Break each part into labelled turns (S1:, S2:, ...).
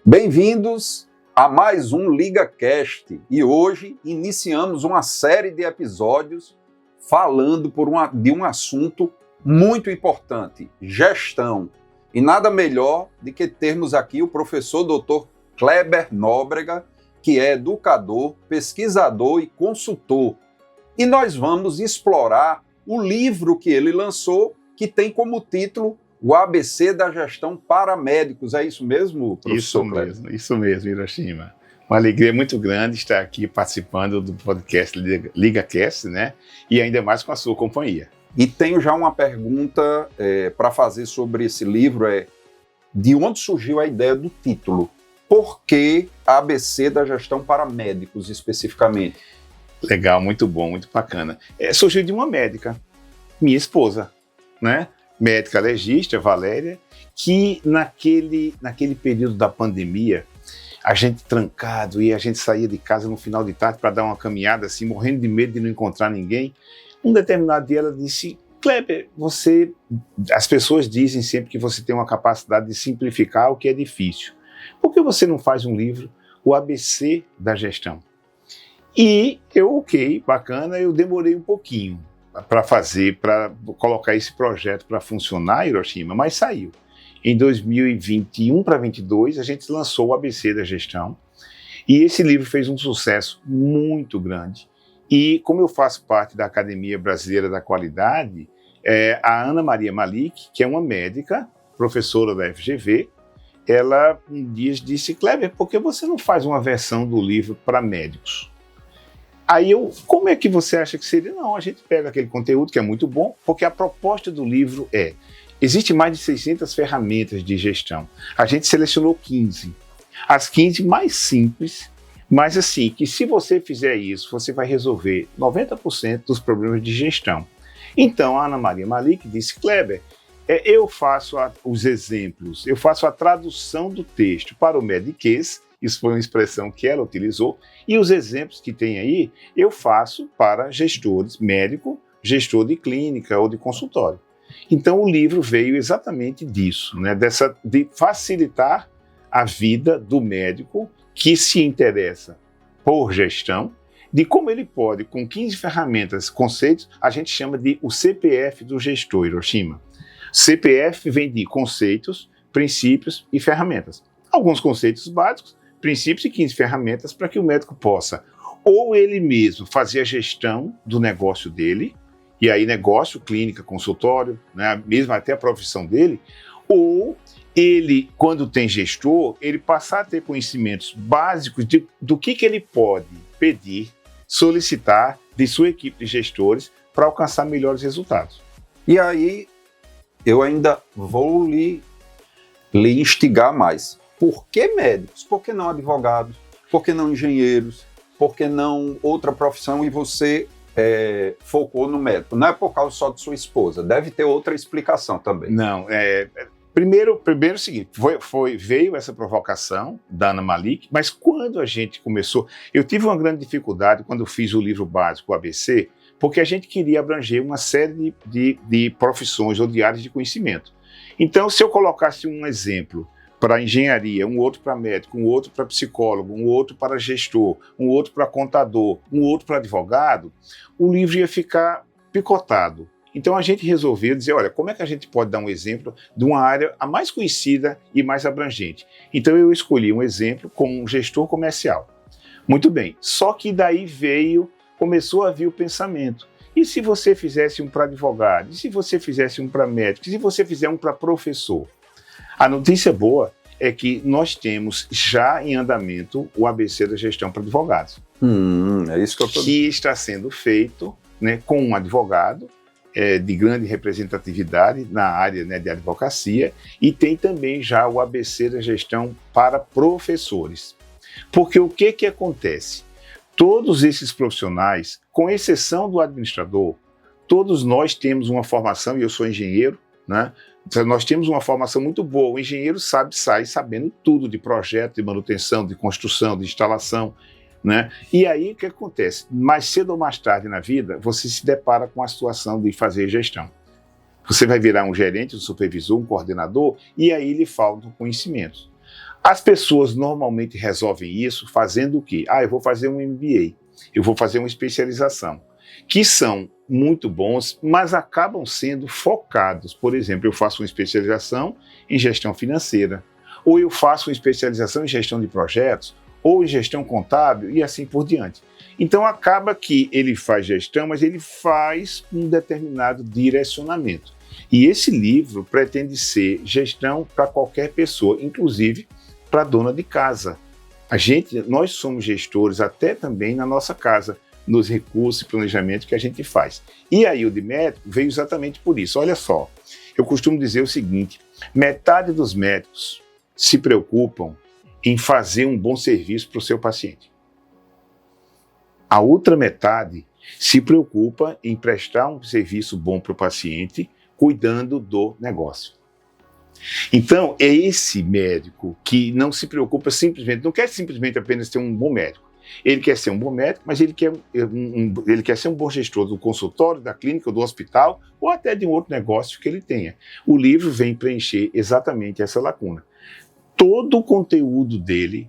S1: Bem-vindos a mais um LigaCast e hoje iniciamos uma série de episódios falando de um assunto muito importante, gestão. E nada melhor do que termos aqui o professor Dr. Kleber Nóbrega, que é educador, pesquisador e consultor. E nós vamos explorar o livro que ele lançou, que tem como título O ABC da Gestão para Médicos. É isso mesmo, professor Kleber?
S2: Isso mesmo, Hiroshima. Uma alegria muito grande estar aqui participando do podcast LigaCast, né? E ainda mais com a sua companhia.
S1: E tenho já uma pergunta para fazer sobre esse livro, de onde surgiu a ideia do título? Por que ABC da Gestão para Médicos, especificamente?
S2: Legal, muito bom, muito bacana. Surgiu de uma médica, minha esposa, né? Médica legista, Valéria, que naquele período da pandemia, a gente trancado e a gente saía de casa no final de tarde para dar uma caminhada, assim, morrendo de medo de não encontrar ninguém. Um determinado dia ela disse: Kleber, as pessoas dizem sempre que você tem uma capacidade de simplificar o que é difícil. Por que você não faz um livro, o ABC da Gestão? E eu, bacana, eu demorei um pouquinho para colocar esse projeto para funcionar, Hiroshima, mas saiu. Em 2021 para 2022, a gente lançou o ABC da Gestão, e esse livro fez um sucesso muito grande. E como eu faço parte da Academia Brasileira da Qualidade, a Ana Maria Malik, que é uma médica, professora da FGV, ela um dia disse: Kleber, por que você não faz uma versão do livro para médicos? Aí como é que você acha que seria? Não, a gente pega aquele conteúdo que é muito bom, porque a proposta do livro existe mais de 600 ferramentas de gestão. A gente selecionou 15. As 15 mais simples, mas assim, que se você fizer isso, você vai resolver 90% dos problemas de gestão. Então, a Ana Maria Malik disse: Kleber, eu faço os exemplos, eu faço a tradução do texto para o Mediquês. Isso foi uma expressão que ela utilizou. E os exemplos que tem aí, eu faço para gestores, médico, gestor de clínica ou de consultório. Então, o livro veio exatamente disso, né? De facilitar a vida do médico que se interessa por gestão, de como ele pode, com 15 ferramentas, conceitos, a gente chama de o CPF do gestor, Hiroshima. CPF vem de conceitos, princípios e ferramentas. Alguns conceitos básicos, princípios e 15 ferramentas para que o médico possa, ou ele mesmo, fazer a gestão do negócio dele, e aí negócio, clínica, consultório, né, mesmo até a profissão dele, ou ele, quando tem gestor, ele passar a ter conhecimentos básicos do que ele pode pedir, solicitar de sua equipe de gestores para alcançar melhores resultados.
S1: E aí, eu ainda vou lhe instigar mais. Por que médicos? Por que não advogados? Por que não engenheiros? Por que não outra profissão e você focou no médico? Não é por causa só de sua esposa, deve ter outra explicação também.
S2: Não, primeiro o seguinte, veio essa provocação da Ana Malik, mas quando a gente começou, eu tive uma grande dificuldade quando eu fiz o livro básico, o ABC, porque a gente queria abranger uma série de profissões ou de áreas de conhecimento. Então, se eu colocasse um exemplo para engenharia, um outro para médico, um outro para psicólogo, um outro para gestor, um outro para contador, um outro para advogado, o livro ia ficar picotado. Então a gente resolveu dizer, olha, como é que a gente pode dar um exemplo de uma área a mais conhecida e mais abrangente? Então eu escolhi um exemplo com um gestor comercial. Muito bem, só que daí começou a vir o pensamento. E se você fizesse um para advogado? E se você fizesse um para médico? E se você fizer um para professor? A notícia boa é que nós temos já em andamento o ABC da Gestão para advogados.
S1: É isso que eu estou dizendo.
S2: Que está sendo feito, né, com um advogado de grande representatividade na área, né, de advocacia, e tem também já o ABC da Gestão para professores. Porque o que acontece? Todos esses profissionais, com exceção do administrador, todos nós temos uma formação, e eu sou engenheiro, né? Nós temos uma formação muito boa. O engenheiro sai sabendo tudo de projeto, de manutenção, de construção, de instalação, né? E aí o que acontece? Mais cedo ou mais tarde na vida, você se depara com a situação de fazer gestão. Você vai virar um gerente, um supervisor, um coordenador, e aí lhe faltam conhecimentos. As pessoas normalmente resolvem isso fazendo o quê? Eu vou fazer um MBA, eu vou fazer uma especialização, que são muito bons, mas acabam sendo focados. Por exemplo, eu faço uma especialização em gestão financeira, ou eu faço uma especialização em gestão de projetos, ou em gestão contábil, e assim por diante. Então acaba que ele faz gestão, mas ele faz um determinado direcionamento. E esse livro pretende ser gestão para qualquer pessoa, inclusive para dona de casa. Nós somos gestores até também na nossa casa, nos recursos e planejamento que a gente faz. E aí o de médico veio exatamente por isso. Olha só, eu costumo dizer o seguinte: metade dos médicos se preocupam em fazer um bom serviço para o seu paciente. A outra metade se preocupa em prestar um serviço bom para o paciente, cuidando do negócio. Então, é esse médico que não se preocupa simplesmente, não quer simplesmente apenas ser um bom médico. Ele quer ser um bom médico, mas ele quer ser um bom gestor do consultório, da clínica, do hospital, ou até de um outro negócio que ele tenha. O livro vem preencher exatamente essa lacuna. Todo o conteúdo dele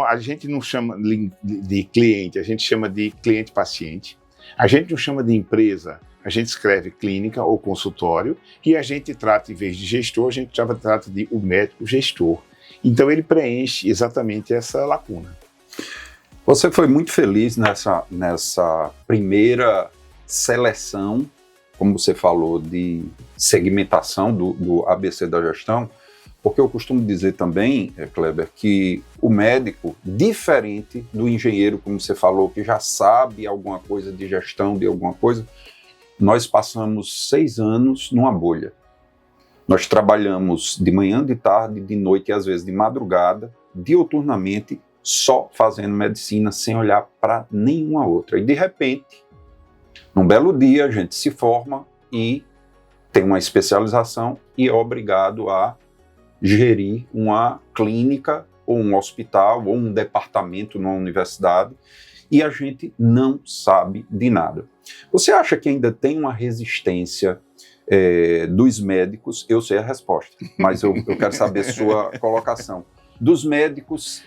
S2: a gente não chama de cliente, a gente chama de cliente-paciente. A gente não chama de empresa, a gente escreve clínica ou consultório, e a gente trata, em vez de gestor, a gente trata de o médico gestor. Então ele preenche exatamente essa lacuna.
S1: Você foi muito feliz nessa primeira seleção, como você falou, de segmentação do ABC da gestão, porque eu costumo dizer também, Kleber, que o médico, diferente do engenheiro, como você falou, que já sabe alguma coisa de gestão, de alguma coisa, nós passamos 6 anos numa bolha. Nós trabalhamos de manhã, de tarde, de noite e às vezes de madrugada, diuturnamente, só fazendo medicina, sem olhar para nenhuma outra. E de repente, num belo dia, a gente se forma e tem uma especialização e é obrigado a gerir uma clínica, ou um hospital, ou um departamento numa universidade, e a gente não sabe de nada. Você acha que ainda tem uma resistência dos médicos? Eu sei a resposta, mas eu quero saber sua colocação. Dos médicos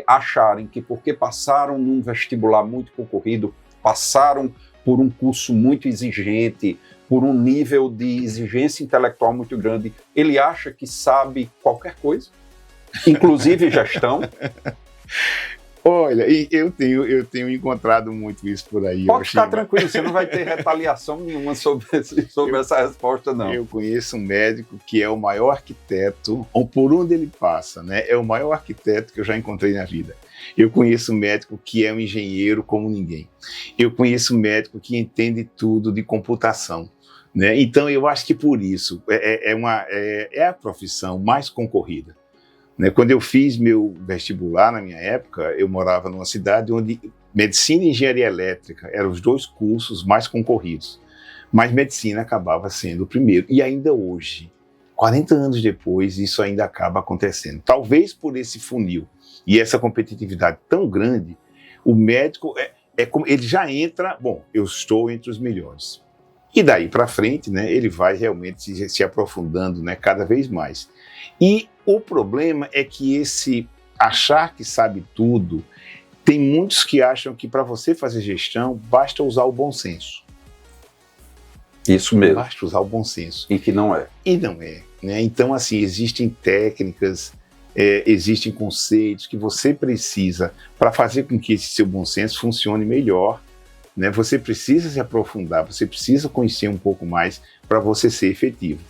S1: acharem que porque passaram num vestibular muito concorrido, passaram por um curso muito exigente, por um nível de exigência intelectual muito grande, ele acha que sabe qualquer coisa, inclusive gestão?
S2: Olha, eu tenho encontrado muito isso por aí.
S1: Pode ficar tranquilo, você não vai ter retaliação nenhuma sobre essa resposta, não.
S2: Eu conheço um médico que é o maior arquiteto, ou por onde ele passa, né? É o maior arquiteto que eu já encontrei na vida. Eu conheço um médico que é um engenheiro como ninguém. Eu conheço um médico que entende tudo de computação, né? Então, eu acho que por isso é a profissão mais concorrida. Quando eu fiz meu vestibular, na minha época, eu morava numa cidade onde medicina e engenharia elétrica eram os 2 cursos mais concorridos. Mas medicina acabava sendo o primeiro. E ainda hoje, 40 anos depois, isso ainda acaba acontecendo. Talvez por esse funil e essa competitividade tão grande, o médico, ele já entra, eu estou entre os melhores. E daí para frente, ele vai realmente se aprofundando, cada vez mais. E o problema é que esse achar que sabe tudo, tem muitos que acham que para você fazer gestão, basta usar o bom senso.
S1: Isso mesmo.
S2: Basta usar o bom senso.
S1: E que não é.
S2: E não é. Então, assim, existem técnicas, existem conceitos que você precisa para fazer com que esse seu bom senso funcione melhor. Você precisa se aprofundar, você precisa conhecer um pouco mais para você ser efetivo.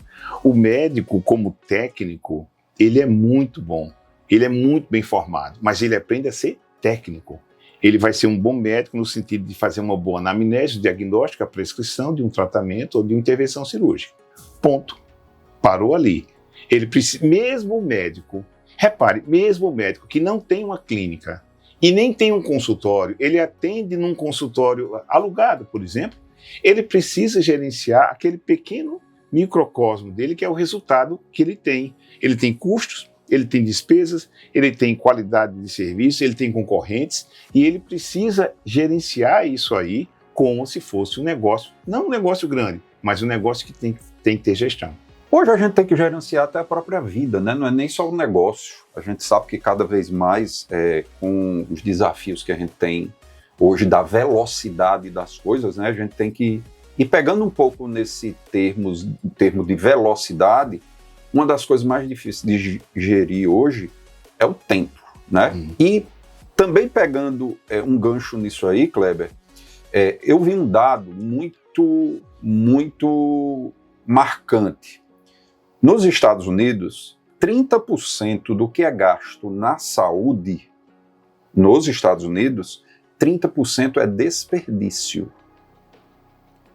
S2: O médico, como técnico, ele é muito bom, ele é muito bem formado, mas ele aprende a ser técnico. Ele vai ser um bom médico no sentido de fazer uma boa anamnese, diagnóstico, a prescrição de um tratamento ou de uma intervenção cirúrgica. Ponto. Parou ali. Ele precisa, mesmo o médico, repare, mesmo o médico que não tem uma clínica e nem tem um consultório, ele atende num consultório alugado, por exemplo, ele precisa gerenciar aquele pequeno microcosmo dele, que é o resultado que ele tem. Ele tem custos, ele tem despesas, ele tem qualidade de serviço, ele tem concorrentes, e ele precisa gerenciar isso aí como se fosse um negócio, não um negócio grande, mas um negócio que tem que ter gestão.
S1: Hoje a gente tem que gerenciar até a própria vida, né? Não é nem só o negócio. A gente sabe que cada vez mais, com os desafios que a gente tem hoje da velocidade das coisas, né? A gente tem que ir pegando um pouco nesse termo de velocidade. Uma das coisas mais difíceis de gerir hoje é o tempo, né? E também pegando um gancho nisso aí, Kleber, eu vi um dado muito marcante. Nos Estados Unidos, 30% do que é gasto na saúde, nos Estados Unidos, 30% é desperdício.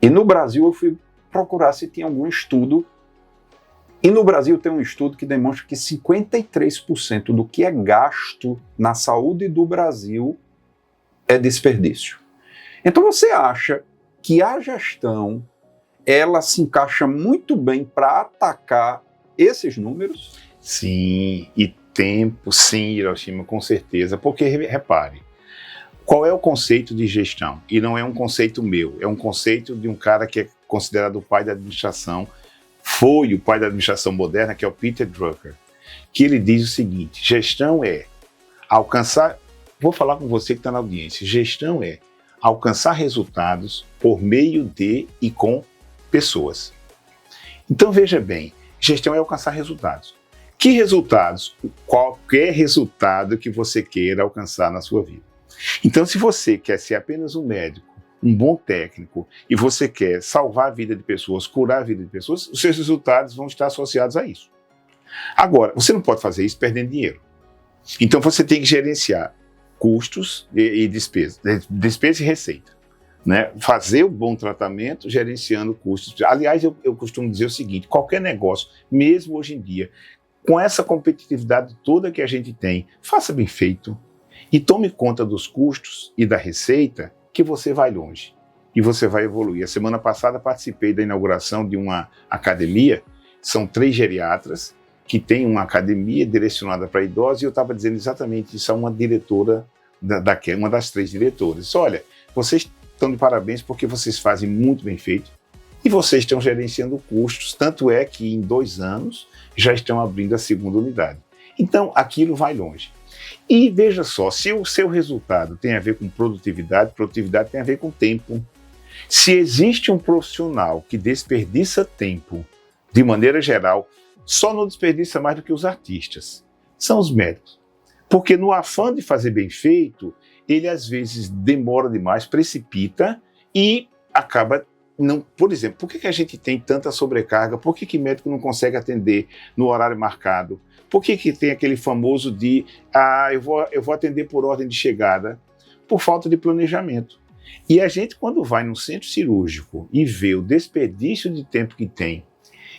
S1: E no Brasil eu fui procurar se tinha algum estudo, e no Brasil tem um estudo que demonstra que 53% do que é gasto na saúde do Brasil é desperdício. Então você acha que a gestão ela se encaixa muito bem para atacar esses números?
S2: Sim, e tempo, sim, Hiroshima, com certeza. Porque, repare, qual é o conceito de gestão? E não é um conceito meu, é um conceito de um cara que é considerado o pai da administração, foi o pai da administração moderna, que é o Peter Drucker, que ele diz o seguinte: gestão é alcançar, vou falar com você que está na audiência, gestão é alcançar resultados por meio de e com pessoas. Então veja bem, gestão é alcançar resultados. Que resultados? Qualquer resultado que você queira alcançar na sua vida. Então se você quer ser apenas um médico, um bom técnico, e você quer salvar a vida de pessoas, curar a vida de pessoas, os seus resultados vão estar associados a isso. Agora, você não pode fazer isso perdendo dinheiro. Então você tem que gerenciar custos e despesas, despesa e receita. Né? Fazer o bom tratamento gerenciando custos. Aliás, eu costumo dizer o seguinte: qualquer negócio, mesmo hoje em dia, com essa competitividade toda que a gente tem, faça bem feito e tome conta dos custos e da receita, que você vai longe e você vai evoluir. A semana passada participei da inauguração de uma academia, são 3 geriatras que têm uma academia direcionada para idosos, e eu estava dizendo exatamente isso a uma diretora, uma das 3 diretoras. Olha, vocês estão de parabéns porque vocês fazem muito bem feito e vocês estão gerenciando custos, tanto é que em 2 anos já estão abrindo a 2ª unidade. Então aquilo vai longe. E veja só, se o seu resultado tem a ver com produtividade, produtividade tem a ver com tempo. Se existe um profissional que desperdiça tempo, de maneira geral, só não desperdiça mais do que os artistas, são os médicos. Porque no afã de fazer bem feito, ele às vezes demora demais, precipita e acaba não. Por exemplo, por que a gente tem tanta sobrecarga? Por que médico não consegue atender no horário marcado? Por que tem aquele famoso de eu vou atender por ordem de chegada? Por falta de planejamento. E a gente, quando vai num centro cirúrgico e vê o desperdício de tempo que tem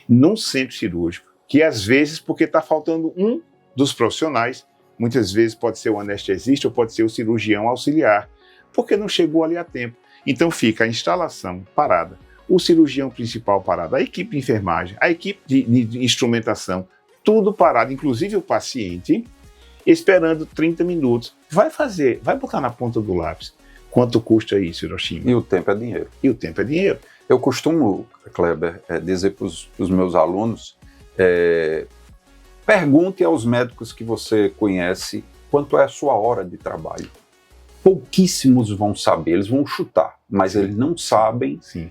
S2: num centro cirúrgico, que às vezes, porque está faltando um dos profissionais, muitas vezes pode ser o anestesista ou pode ser o cirurgião auxiliar, porque não chegou ali a tempo. Então fica a instalação parada, o cirurgião principal parado, a equipe de enfermagem, a equipe de instrumentação, tudo parado, inclusive o paciente, esperando 30 minutos. Vai botar na ponta do lápis quanto custa isso, Hiroshima.
S1: E o tempo é dinheiro.
S2: E o tempo é dinheiro.
S1: Eu costumo, Kleber, dizer para os meus alunos, pergunte aos médicos que você conhece quanto é a sua hora de trabalho. Pouquíssimos vão saber, eles vão chutar, mas eles não sabem.
S2: Sim.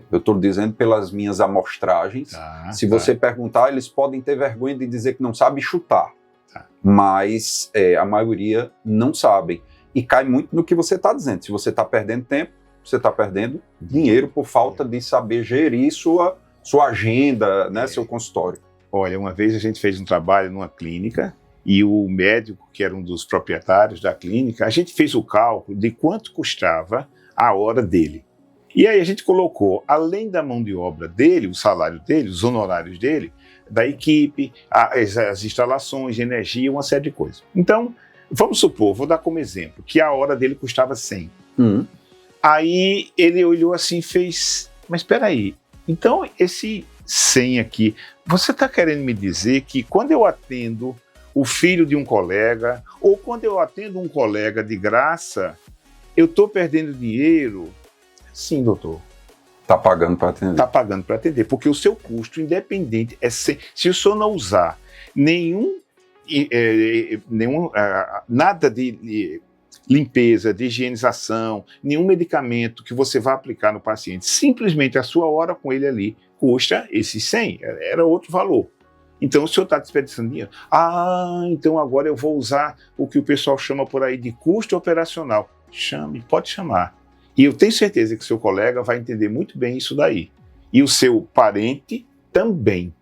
S1: Eu estou dizendo pelas minhas amostragens. Se você perguntar, eles podem ter vergonha de dizer que não sabe chutar, mas a maioria não sabem. E cai muito no que você está dizendo. Se você está perdendo tempo, você está perdendo dinheiro por falta de saber gerir sua agenda, né, seu consultório.
S2: Olha, uma vez a gente fez um trabalho numa clínica e o médico, que era um dos proprietários da clínica, a gente fez o cálculo de quanto custava a hora dele. E aí a gente colocou, além da mão de obra dele, o salário dele, os honorários dele, da equipe, as instalações de energia, uma série de coisas. Então, vamos supor, vou dar como exemplo, que a hora dele custava 100. Aí ele olhou assim e fez, mas espera aí, então esse 100 aqui, você está querendo me dizer que quando eu atendo o filho de um colega, ou quando eu atendo um colega de graça, eu estou perdendo dinheiro? Sim, doutor.
S1: Está pagando para atender.
S2: Está pagando para atender, porque o seu custo independente é se o senhor não usar nada de limpeza, de higienização, nenhum medicamento que você vá aplicar no paciente, simplesmente a sua hora com ele ali custa esses 100, era outro valor. Então o senhor está desperdiçando dinheiro. Então agora eu vou usar o que o pessoal chama por aí de custo operacional. Chame, pode chamar. E eu tenho certeza que o seu colega vai entender muito bem isso daí. E o seu parente também,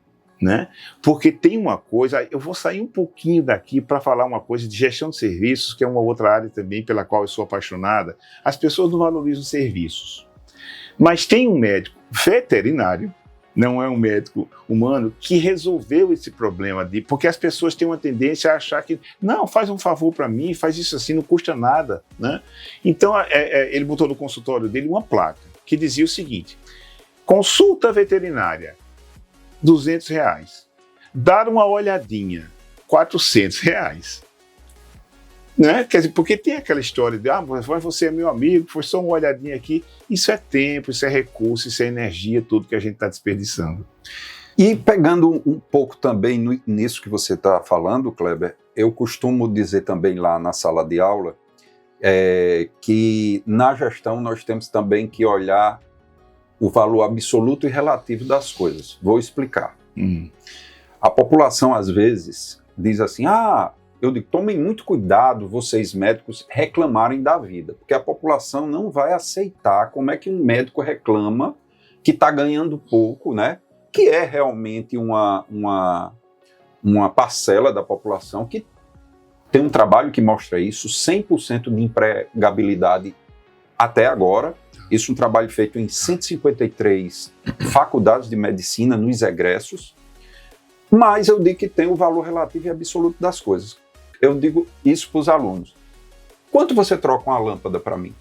S2: né? Porque tem uma coisa, eu vou sair um pouquinho daqui para falar uma coisa de gestão de serviços, que é uma outra área também pela qual eu sou apaixonada. As pessoas não valorizam serviços. Mas tem um médico veterinário, não é um médico humano, que resolveu esse problema, porque as pessoas têm uma tendência a achar que, não, faz um favor para mim, faz isso assim, não custa nada, né? Então, ele botou no consultório dele uma placa que dizia o seguinte: consulta veterinária, R$200. Dar uma olhadinha, R$400. Né? Quer dizer, porque tem aquela história de mas você é meu amigo, foi só uma olhadinha aqui. Isso é tempo, isso é recurso, isso é energia, tudo que a gente está desperdiçando.
S1: E pegando um pouco também nisso que você está falando, Kleber, eu costumo dizer também lá na sala de aula que na gestão nós temos também que olhar o valor absoluto e relativo das coisas. Vou explicar. A população às vezes diz assim, eu digo, tomem muito cuidado, vocês médicos, reclamarem da vida, porque a população não vai aceitar como é que um médico reclama que está ganhando pouco, né? Que é realmente uma parcela da população que tem um trabalho que mostra isso, 100% de empregabilidade até agora. Isso é um trabalho feito em 153 faculdades de medicina nos egressos, mas eu digo que tem o valor relativo e absoluto das coisas. Eu digo isso para os alunos. Quanto você troca uma lâmpada para mim?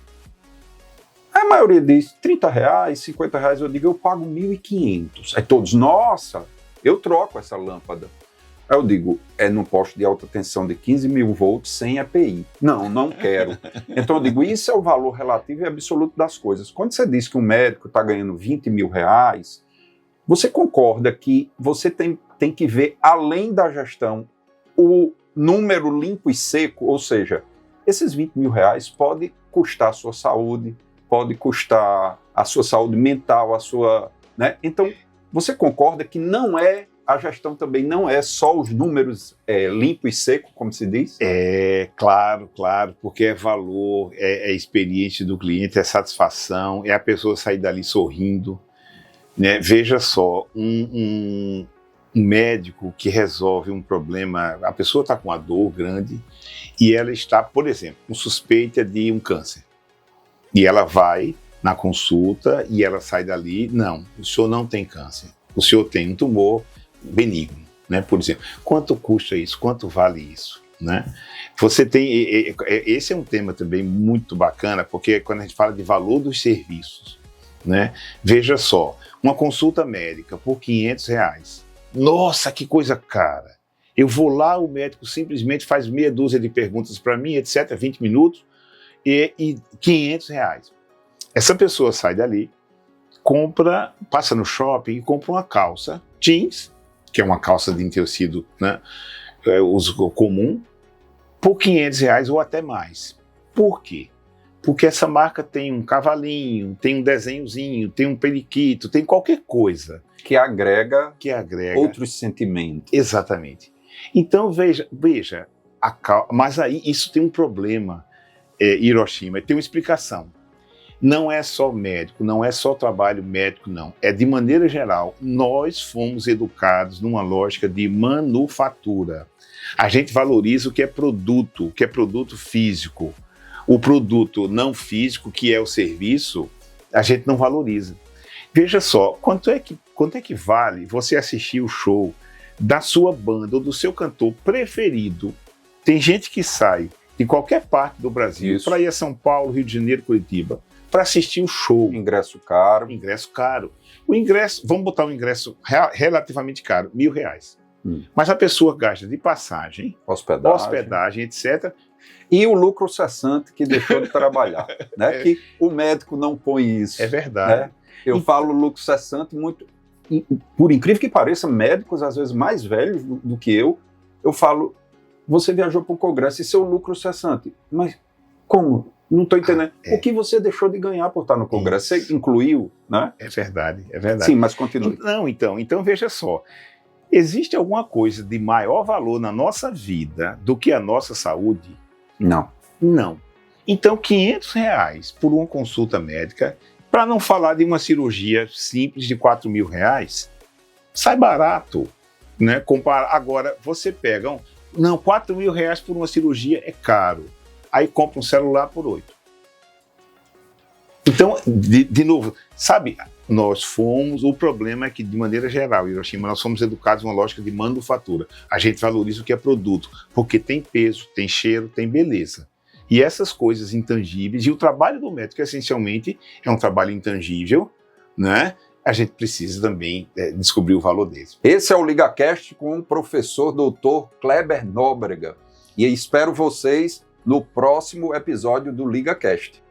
S1: A maioria diz R$30, R$50. Eu digo, eu pago 1.500. Aí todos, nossa, eu troco essa lâmpada. Aí eu digo, num poste de alta tensão de 15.000 volts sem EPI. Não quero. Então eu digo, isso é o valor relativo e absoluto das coisas. Quando você diz que um médico está ganhando R$20.000, você concorda que você tem que ver, além da gestão, o número limpo e seco, ou seja, esses R$20.000 pode custar a sua saúde, pode custar a sua saúde mental, a sua, né? Então, você concorda que a gestão também não é só os números limpo e seco, como se diz?
S2: Claro, porque é valor, é experiência do cliente, é satisfação, é a pessoa sair dali sorrindo, né? Veja só, um médico que resolve um problema, a pessoa está com uma dor grande e ela está, por exemplo, com suspeita de um câncer. E ela vai na consulta e ela sai dali, não, o senhor não tem câncer, o senhor tem um tumor benigno, né? Por exemplo, quanto custa isso, quanto vale isso, né? Você tem, esse é um tema também muito bacana, porque quando a gente fala de valor dos serviços, né? Veja só, uma consulta médica por R$500, nossa, que coisa cara. Eu vou lá, o médico simplesmente faz meia dúzia de perguntas para mim, etc., 20 minutos, e R$500. Essa pessoa sai dali, passa no shopping e compra uma calça jeans, que é uma calça de tecido, né, uso comum, por R$500 ou até mais. Por quê? Porque essa marca tem um cavalinho, tem um desenhozinho, tem um periquito, tem qualquer coisa.
S1: Que agrega outros sentimentos.
S2: Exatamente. Então, veja mas aí isso tem um problema, Hiroshima, tem uma explicação. Não é só médico, não é só trabalho médico, não. É de maneira geral, nós fomos educados numa lógica de manufatura. A gente valoriza o que é produto físico. O produto não físico, que é o serviço, a gente não valoriza. Veja só, quanto é que vale você assistir o show da sua banda ou do seu cantor preferido? Tem gente que sai de qualquer parte do Brasil para ir a São Paulo, Rio de Janeiro, Curitiba, para assistir o show.
S1: Ingresso caro.
S2: O ingresso, vamos botar um ingresso relativamente caro, R$1.000. Mas a pessoa gasta de passagem, hospedagem, etc.,
S1: e o lucro cessante que deixou de trabalhar, né? Que o médico não põe isso.
S2: É verdade.
S1: Né? Eu falo lucro cessante muito, por incrível que pareça, médicos às vezes mais velhos do que eu falo, você viajou para o Congresso e seu lucro cessante, mas como? Não estou entendendo. O que você deixou de ganhar por estar no Congresso? Você incluiu, né?
S2: É verdade, é verdade.
S1: Sim, mas continue.
S2: Não, então veja só. Existe alguma coisa de maior valor na nossa vida do que a nossa saúde?
S1: Não.
S2: Não. Então, R$500 por uma consulta médica, para não falar de uma cirurgia simples de R$4.000, sai barato, né? Agora, você pega não, R$4.000 por uma cirurgia é caro. Aí compra um celular por 8. Então, de novo, sabe, o problema é que, de maneira geral, Hiroshima, nós somos educados numa lógica de manufatura. A gente valoriza o que é produto, porque tem peso, tem cheiro, tem beleza. E essas coisas intangíveis, e o trabalho do médico, essencialmente, é um trabalho intangível, né? A gente precisa também descobrir o valor deles.
S1: Esse é o LigaCast com o professor Dr. Kleber Nóbrega. E espero vocês no próximo episódio do LigaCast.